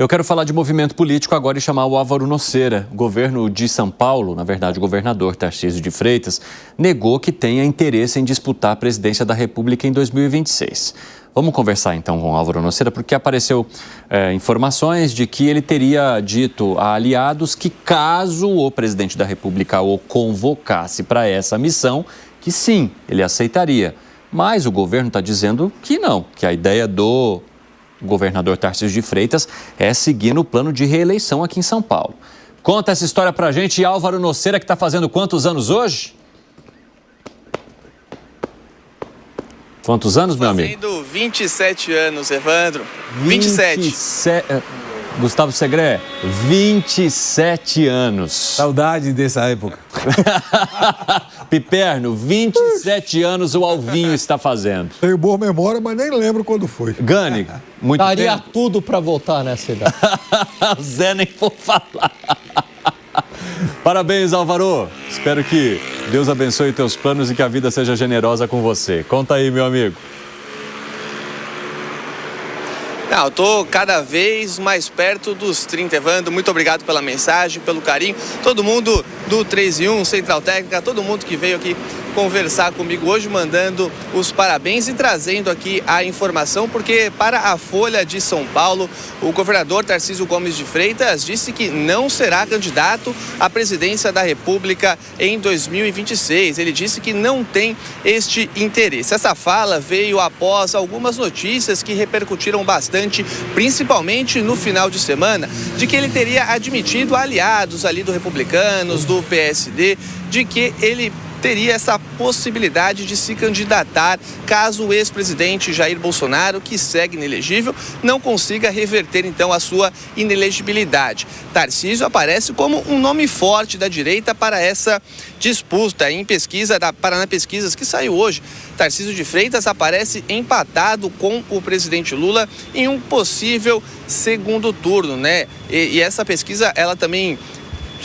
Eu quero falar de movimento político agora e chamar o Álvaro Noceira. O governo de São Paulo, na verdade o governador Tarcísio de Freitas, negou que tenha interesse em disputar a presidência da República em 2026. Vamos conversar então com o Álvaro Noceira, porque apareceu informações de que ele teria dito a aliados que caso o presidente da República o convocasse para essa missão, que sim, ele aceitaria. Mas o governo está dizendo que não, que a ideia do governador Tarcísio de Freitas é seguir no plano de reeleição aqui em São Paulo. Conta essa história pra gente, Álvaro Noceira, que está fazendo quantos anos hoje? Quantos anos, meu amigo? Fazendo 27 anos, Evandro. 27. Gustavo Segré, 27 anos. Saudade dessa época. Piperno, 27 anos o Alvinho está fazendo. Tenho boa memória, mas nem lembro quando foi. Gani, muito Daria tempo. tudo para voltar nessa idade. Zé nem vou falar. Parabéns, Álvaro. Espero que Deus abençoe teus planos e que a vida seja generosa com você. Conta aí, meu amigo. Não, eu tô cada vez mais perto dos 30, Evandro. Muito obrigado pela mensagem, pelo carinho. Todo mundo do 3 em 1, Central Técnica, todo mundo que veio aqui conversar comigo hoje, mandando os parabéns e trazendo aqui a informação, porque para a Folha de São Paulo, o governador Tarcísio Gomes de Freitas disse que não será candidato à presidência da República em 2026. Ele disse que não tem este interesse. Essa fala veio após algumas notícias que repercutiram bastante, principalmente no final de semana, de que ele teria admitido aliados ali do Republicanos, do PSD, de que ele teria essa possibilidade de se candidatar caso o ex-presidente Jair Bolsonaro, que segue inelegível, não consiga reverter então a sua inelegibilidade. Tarcísio aparece como um nome forte da direita para essa disputa. Em pesquisa da Paraná Pesquisas, que saiu hoje, Tarcísio de Freitas aparece empatado com o presidente Lula em um possível segundo turno, né? E essa pesquisa, ela também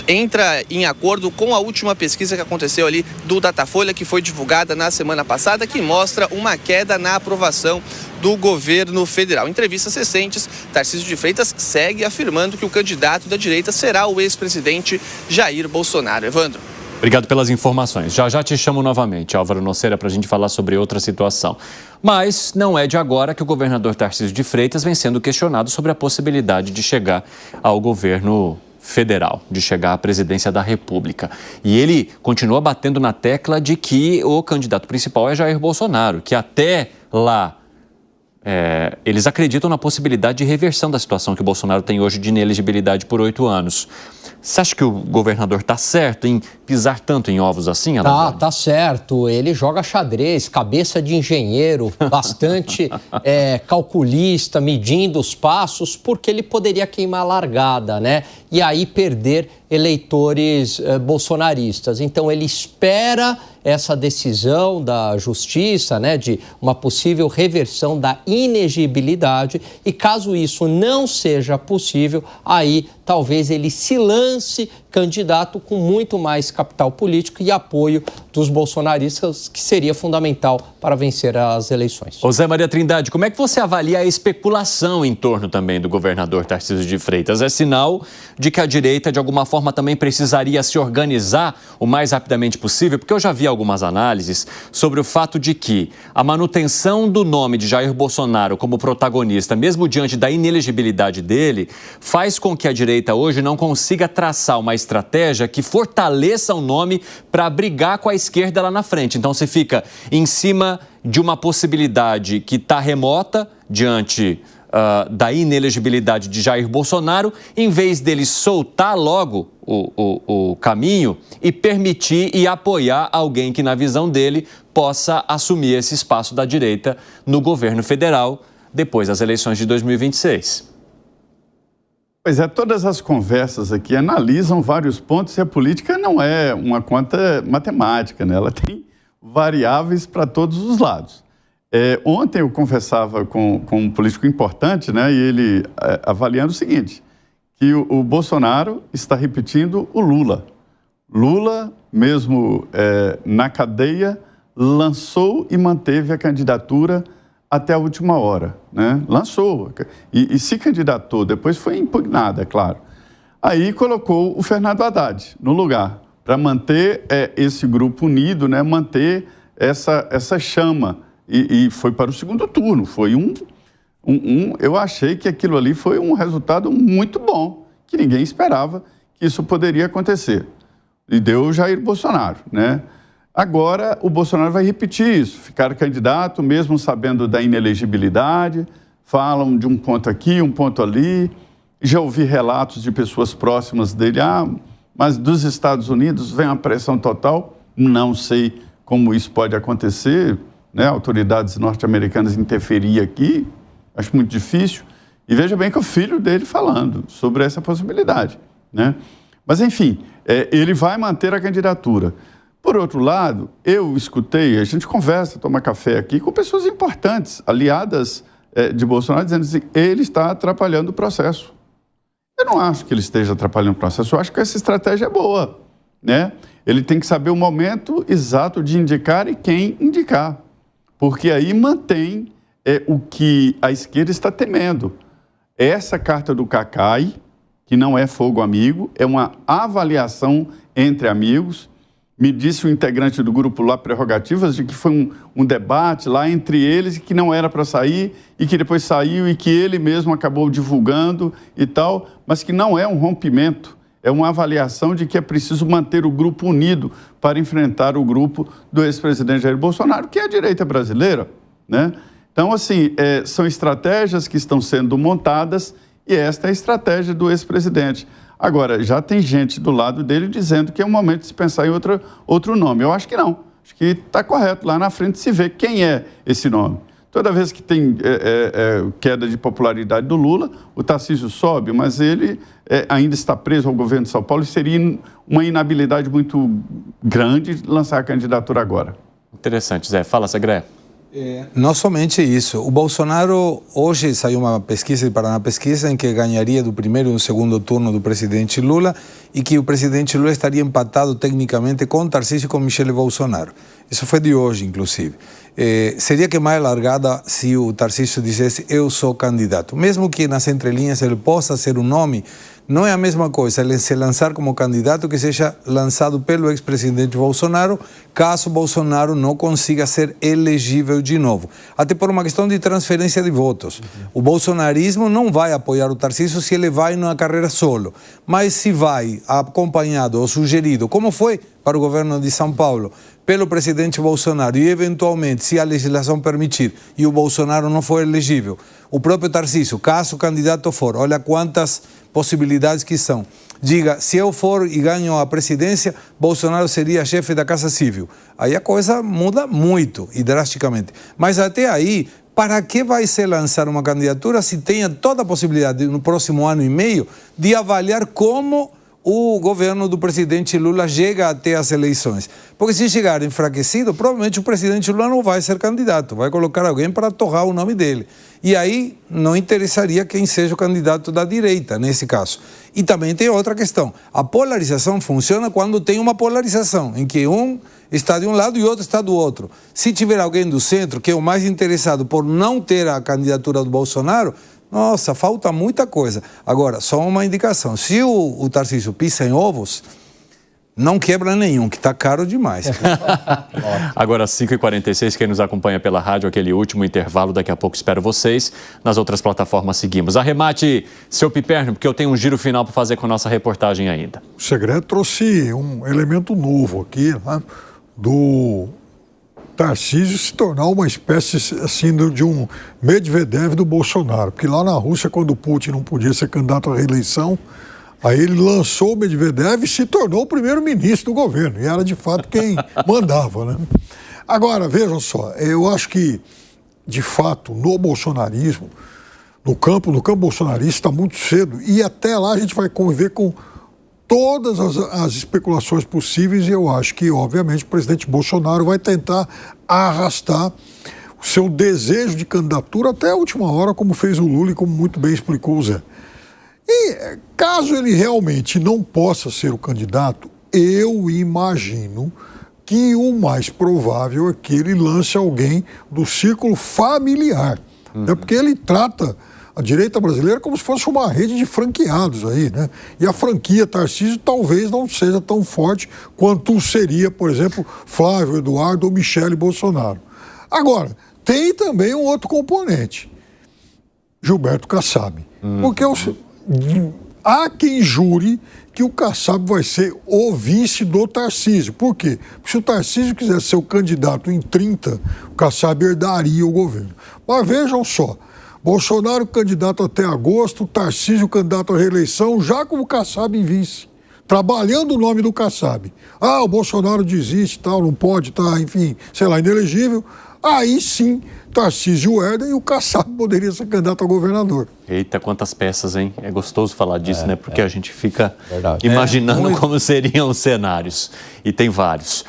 entra em acordo com a última pesquisa que aconteceu ali do Datafolha, que foi divulgada na semana passada, que mostra uma queda na aprovação do governo federal. Em entrevistas recentes, Tarcísio de Freitas segue afirmando que o candidato da direita será o ex-presidente Jair Bolsonaro. Evandro. Obrigado pelas informações. Já te chamo novamente, Álvaro Noceira, para a gente falar sobre outra situação. Mas não é de agora que o governador Tarcísio de Freitas vem sendo questionado sobre a possibilidade de chegar ao governo federal, de chegar à presidência da República. E ele continua batendo na tecla de que o candidato principal é Jair Bolsonaro, que até lá eles acreditam na possibilidade de reversão da situação que o Bolsonaro tem hoje de inelegibilidade por 8 anos. Você acha que o governador está certo em pisar tanto em ovos assim, Alain? Tá certo. Ele joga xadrez, cabeça de engenheiro, bastante calculista, medindo os passos, porque ele poderia queimar a largada, né? E aí perder eleitores bolsonaristas. Então ele espera essa decisão da justiça, né, de uma possível reversão da inegibilidade, e caso isso não seja possível, aí talvez ele se lance candidato com muito mais capital político e apoio dos bolsonaristas, que seria fundamental para vencer as eleições. Ô Zé Maria Trindade, como é que você avalia a especulação em torno também do governador Tarcísio de Freitas? É sinal de que a direita, de alguma forma, também precisaria se organizar o mais rapidamente possível? Porque eu já vi algumas análises sobre o fato de que a manutenção do nome de Jair Bolsonaro como protagonista, mesmo diante da inelegibilidade dele, faz com que a direita hoje não consiga traçar uma estratégia que fortaleça o nome para brigar com a esquerda lá na frente. Então, você fica em cima de uma possibilidade que está remota diante da inelegibilidade de Jair Bolsonaro, em vez dele soltar logo o caminho e permitir e apoiar alguém que, na visão dele, possa assumir esse espaço da direita no governo federal depois das eleições de 2026. Pois é, todas as conversas aqui analisam vários pontos e a política não é uma conta matemática, né? Ela tem variáveis para todos os lados. Ontem eu conversava com um político importante, né? E ele avaliando o seguinte, que o Bolsonaro está repetindo o Lula. Lula, mesmo na cadeia, lançou e manteve a candidatura até a última hora, né? Lançou e se candidatou, depois foi impugnada, é claro. Aí colocou o Fernando Haddad no lugar, para manter esse grupo unido, né? Manter essa chama. E foi para o segundo turno, foi eu achei que aquilo ali foi um resultado muito bom, que ninguém esperava que isso poderia acontecer. E deu Jair Bolsonaro, né? Agora, o Bolsonaro vai repetir isso, ficar candidato, mesmo sabendo da inelegibilidade, falam de um ponto aqui, um ponto ali. Já ouvi relatos de pessoas próximas dele, mas dos Estados Unidos vem uma pressão total. Não sei como isso pode acontecer, né? Autoridades norte-americanas interferir aqui, acho muito difícil. E veja bem que o filho dele falando sobre essa possibilidade, né? Mas, enfim, ele vai manter a candidatura. Por outro lado, eu escutei, a gente conversa, toma café aqui com pessoas importantes, aliadas de Bolsonaro, dizendo assim, ele está atrapalhando o processo. Eu não acho que ele esteja atrapalhando o processo, eu acho que essa estratégia é boa, né? Ele tem que saber o momento exato de indicar e quem indicar, porque aí mantém o que a esquerda está temendo. Essa carta do Cacai, que não é fogo amigo, é uma avaliação entre amigos. Me disse o integrante do grupo lá, Prerrogativas, de que foi um debate lá entre eles e que não era para sair e que depois saiu e que ele mesmo acabou divulgando e tal, mas que não é um rompimento, é uma avaliação de que é preciso manter o grupo unido para enfrentar o grupo do ex-presidente Jair Bolsonaro, que é a direita brasileira, né? Então, assim, são estratégias que estão sendo montadas e esta é a estratégia do ex-presidente. Agora, já tem gente do lado dele dizendo que é o momento de se pensar em outro nome. Eu acho que não. Acho que está correto. Lá na frente se vê quem é esse nome. Toda vez que tem queda de popularidade do Lula, o Tarcísio sobe, mas ele ainda está preso ao governo de São Paulo e seria uma inabilidade muito grande lançar a candidatura agora. Interessante, Zé. Fala, Segré. Não somente isso. O Bolsonaro, hoje saiu uma pesquisa de Paraná Pesquisa em que ganharia do primeiro e do segundo turno do presidente Lula e que o presidente Lula estaria empatado tecnicamente com Tarcísio e com Michele Bolsonaro. Isso foi de hoje, inclusive. Seria que mais largada se o Tarcísio dissesse eu sou candidato. Mesmo que nas entrelinhas ele possa ser um nome, não é a mesma coisa ele se lançar como candidato que seja lançado pelo ex-presidente Bolsonaro, caso Bolsonaro não consiga ser elegível de novo. Até por uma questão de transferência de votos. O bolsonarismo não vai apoiar o Tarcísio se ele vai numa carreira solo, mas se vai acompanhado ou sugerido, como foi para o governo de São Paulo, pelo presidente Bolsonaro e, eventualmente, se a legislação permitir e o Bolsonaro não for elegível, o próprio Tarcísio, caso o candidato for, olha quantas possibilidades que são. Diga, se eu for e ganho a presidência, Bolsonaro seria chefe da Casa Civil. Aí a coisa muda muito e drasticamente. Mas até aí, para que vai se lançar uma candidatura se tenha toda a possibilidade, no próximo ano e meio, de avaliar como o governo do presidente Lula chega até as eleições? Porque se chegar enfraquecido, provavelmente o presidente Lula não vai ser candidato, vai colocar alguém para torrar o nome dele. E aí não interessaria quem seja o candidato da direita, nesse caso. E também tem outra questão. A polarização funciona quando tem uma polarização, em que um está de um lado e outro está do outro. Se tiver alguém do centro, que é o mais interessado por não ter a candidatura do Bolsonaro, nossa, falta muita coisa. Agora, só uma indicação. Se o Tarcísio pisa em ovos, não quebra nenhum, que está caro demais. Agora, 5h46, quem nos acompanha pela rádio, aquele último intervalo, daqui a pouco espero vocês. Nas outras plataformas seguimos. Arremate, seu Piperno, porque eu tenho um giro final para fazer com a nossa reportagem ainda. O Segredo trouxe um elemento novo aqui, né, do Tarcísio se tornar uma espécie assim de um Medvedev do Bolsonaro, porque lá na Rússia, quando o Putin não podia ser candidato à reeleição, aí ele lançou o Medvedev e se tornou o primeiro-ministro do governo, e era de fato quem mandava, né? Agora, vejam só, eu acho que, de fato, no bolsonarismo, no campo bolsonarista está muito cedo, e até lá a gente vai conviver com todas as especulações possíveis, e eu acho que, obviamente, o presidente Bolsonaro vai tentar arrastar o seu desejo de candidatura até a última hora, como fez o Lula e como muito bem explicou o Zé. E caso ele realmente não possa ser o candidato, eu imagino que o mais provável é que ele lance alguém do círculo familiar. Né? Porque ele trata a direita brasileira como se fosse uma rede de franqueados aí, né? E a franquia Tarcísio talvez não seja tão forte quanto seria, por exemplo, Flávio, Eduardo ou Michele Bolsonaro. Agora, tem também um outro componente, Gilberto Kassab. Porque há quem jure que o Kassab vai ser o vice do Tarcísio. Por quê? Porque se o Tarcísio quiser ser o candidato em 30, o Kassab herdaria o governo. Mas vejam só, Bolsonaro candidato até agosto, Tarcísio candidato à reeleição, já como Kassab em vice, trabalhando o nome do Kassab. Ah, o Bolsonaro desiste, tal, não pode, tá, enfim, sei lá, inelegível. Aí sim, Tarcísio herda e o Kassab poderia ser candidato a governador. Eita, quantas peças, hein? É gostoso falar disso, né? Porque a gente fica imaginando como seriam os cenários. E tem vários.